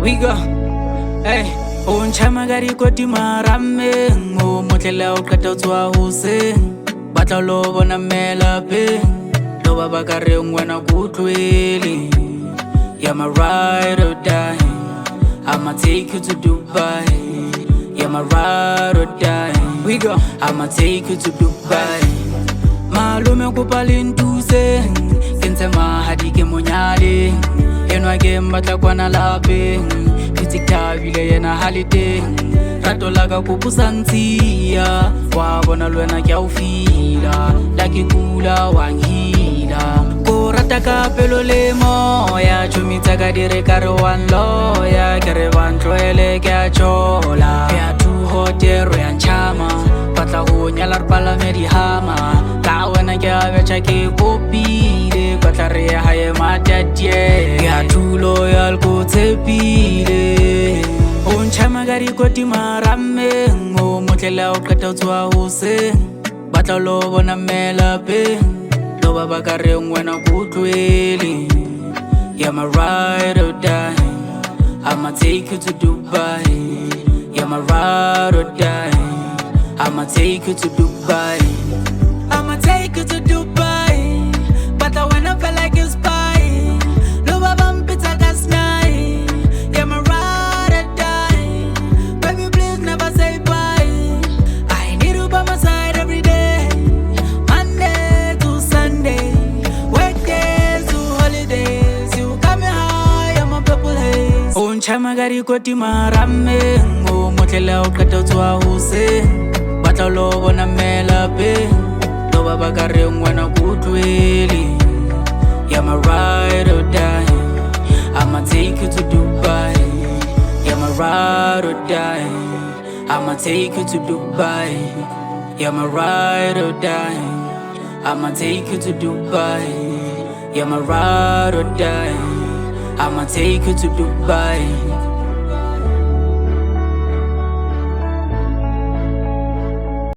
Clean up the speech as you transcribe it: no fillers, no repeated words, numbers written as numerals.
We go, hey. Unchama gari koti marame Ngo motlela o kata utswa hoseng Batla lo bona mela pe Lo baba ka re ngwana kutlwele You're my ride or die I'ma take you to Dubai You're my ride or die We go, I'ma take you to Dubai Malume kopa le ntuse Ke ntshe mahadi ke monyale Enwa ke mbatla kwana lapeng Thabile yena holiday Rato la ka kupusa ntsiya Wa bona lwena ke a o fila La ke kula wa ngila Ko rata ka pelo le moya Chumitsa ka dire ka re one lawyer Ke re bantlwele ke a chola Ke a too hot ero ya nchama Patla ho nyala re palame di hama Ka wena ke a betcha ke kopile Patla re hae matadie Ke a too loyal ko tshepile Unchama gari koti marame Ngo motlela o kata utswa hoseng Batla lo bona mela pe Lo baba ka re ngwana kutlwele You're my ride or die I'ma take you to Dubai You're my ride or die I'ma take you to Dubai I'ma take you to Dubai But when I feel like it's spy Lo baba mpita kasnai You're my ride or die Baby please never say bye I need you by my side every day Monday to Sunday Weekdays to holidays You got me high, I'm a purple haze Unchama gari koti marame Ngo motlela o kata utswa hoseng Batla lo bona mela pe Lo baba ka re ngwana kutlwele You're my ride or die I'ma take you to Dubai You're my ride or die I'ma take you to Dubai You're my ride or die I'ma take you to Dubai You're my ride or die I'ma take you to Dubai